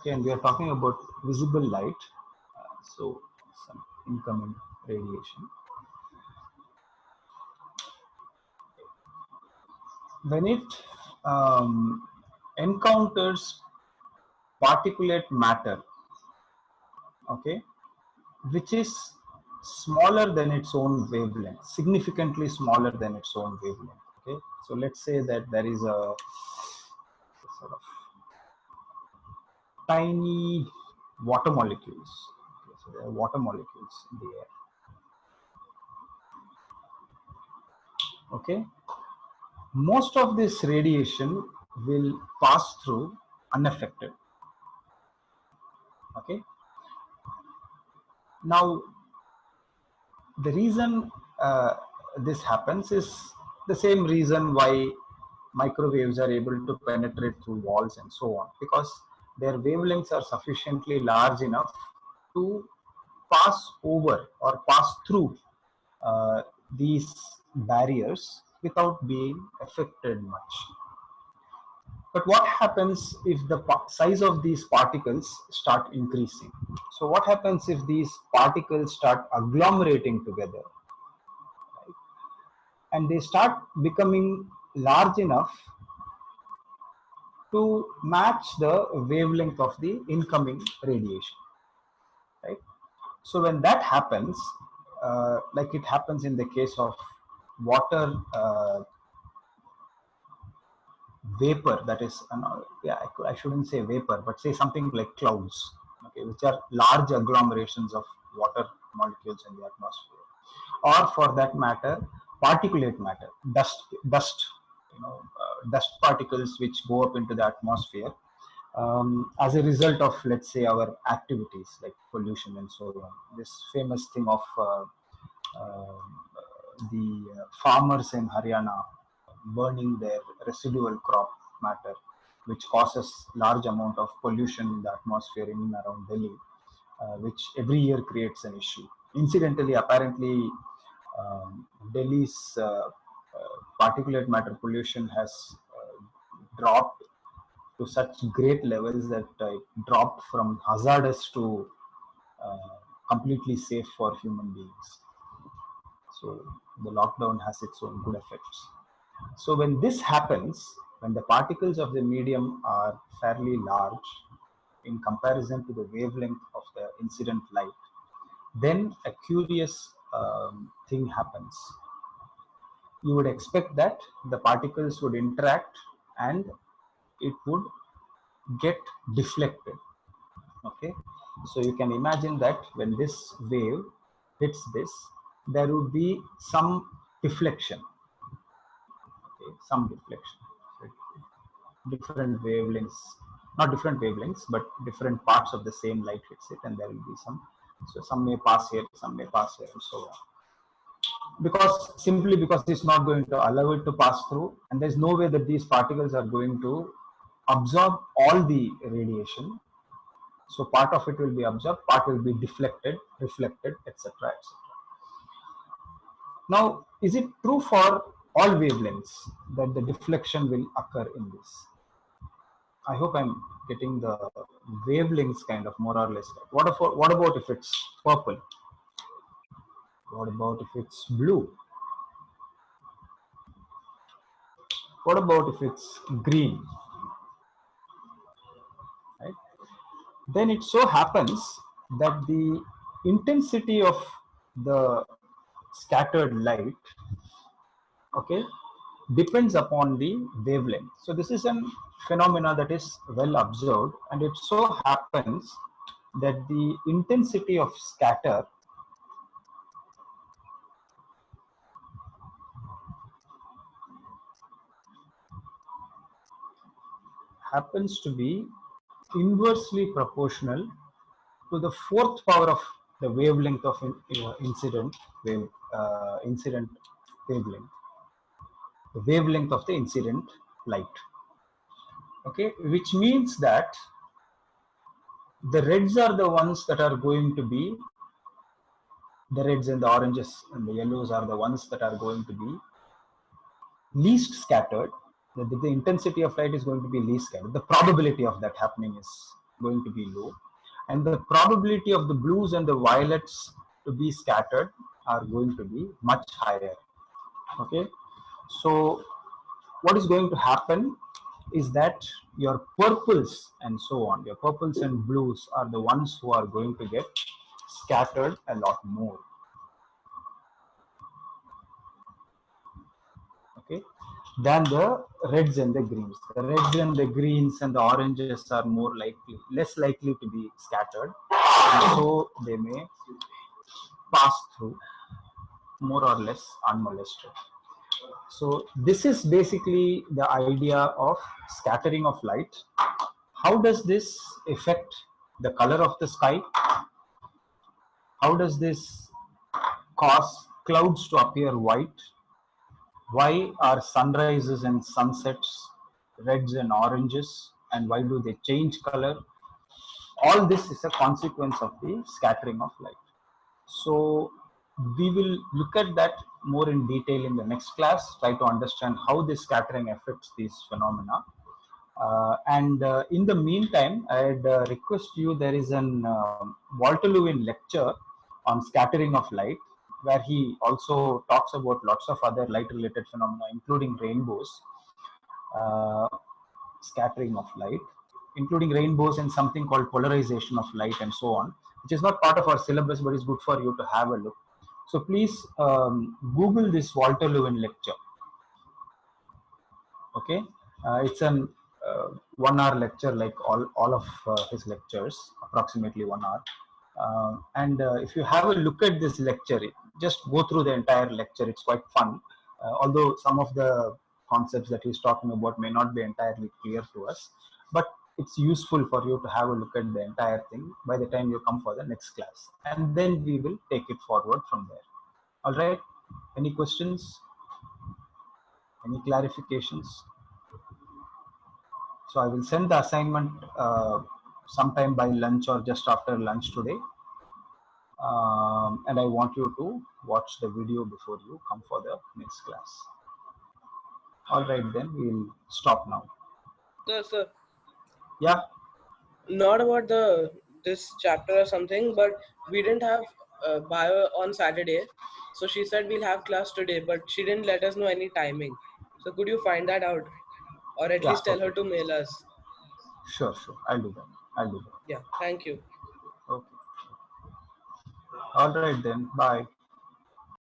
Okay, and we are talking about visible light, so some incoming radiation. When it encounters particulate matter, okay, which is smaller than its own wavelength, significantly smaller than its own wavelength. Okay, so let's say that there is a sort of tiny water molecules. Okay, so there are water molecules in the air. Okay, most of this radiation will pass through unaffected. Okay, now the reason this happens is the same reason why microwaves are able to penetrate through walls and so on, because their wavelengths are sufficiently large enough to pass over or pass through these barriers without being affected much. But what happens if the size of these particles start increasing? So what happens if these particles start agglomerating together, right? And they start becoming large enough to match the wavelength of the incoming radiation, right? So when that happens, like it happens in the case of water vapor, that is, yeah, I shouldn't say vapor, but say something like clouds, okay, which are large agglomerations of water molecules in the atmosphere, or for that matter, particulate matter, dust, dust particles which go up into the atmosphere as a result of, let's say, our activities like pollution and so on. This famous thing of uh, the farmers in Haryana burning their residual crop matter, which causes large amount of pollution in the atmosphere in and around Delhi, which every year creates an issue. Incidentally, apparently, Delhi's particulate matter pollution has dropped to such great levels that it dropped from hazardous to uh, completely safe for human beings. So the lockdown has its own good effects. So when this happens, when the particles of the medium are fairly large in comparison to the wavelength of the incident light, then a curious thing happens. You would expect that the particles would interact and it would get deflected. Okay, so you can imagine that when this wave hits this, there would be some deflection. Okay, some deflection. Different wavelengths, not different wavelengths, but different parts of the same light hits it, and there will be some. So some may pass here, some may pass here, and so on. Simply because it's not going to allow it to pass through, and there's no way that these particles are going to absorb all the radiation. So part of it will be absorbed, part will be deflected, reflected, etc., etc. Now, is it true for all wavelengths that the deflection will occur in this? I hope I'm getting the wavelengths kind of more or less right. What about if it's purple? What about if it's blue? What about if it's green? Right? Then it so happens that the intensity of the scattered light, okay, depends upon the wavelength. So this is a phenomena that is well observed, and it so happens that the intensity of scatter happens to be inversely proportional to the fourth power of the wavelength of incident wavelength, the wavelength of the incident light. Okay, which means that the reds are the ones that are going to be, the reds and the oranges and the yellows are the ones that are going to be least scattered. The intensity of light is going to be least scattered. The probability of that happening is going to be low, and the probability of the blues and the violets to be scattered are going to be much higher. Okay, so what is going to happen is that your purples and so on, your purples and blues are the ones who are going to get scattered a lot more. Okay, than the reds and the greens. The reds and the greens and the oranges are less likely to be scattered, and so they may pass through more or less unmolested. So this is basically the idea of scattering of light. How does this affect the color of the sky? How does this cause clouds to appear white? Why are sunrises and sunsets reds and oranges? And why do they change color? All this is a consequence of the scattering of light. So we will look at that more in detail in the next class, try to understand how this scattering affects these phenomena. And in the meantime, I'd request you, there is an Walter Lewin lecture on scattering of light, where he also talks about lots of other light related phenomena, including rainbows, uh, scattering of light, including rainbows and something called polarization of light and so on, which is not part of our syllabus but is good for you to have a look. So please Google this Walter Lewin lecture. Okay, it's an 1 hour lecture, like all of his lectures, approximately 1 hour. And if you have a look at this lecture, just go through the entire lecture. It's quite fun, although some of the concepts that he's talking about may not be entirely clear to us, but it's useful for you to have a look at the entire thing by the time you come for the next class, and then we will take it forward from there. All right, any questions, any clarifications? So I will send the assignment sometime by lunch or just after lunch today. And I want you to watch the video before you come for the next class. All right, then we'll stop now. Sir, Yeah, not about this chapter or something, but we didn't have bio on Saturday. So she said we'll have class today, but she didn't let us know any timing. So could you find that out, or at yeah, least tell okay. her to mail us? Sure, sure. I'll do that. I'll do that. Yeah, thank you. Okay. All right then. Bye.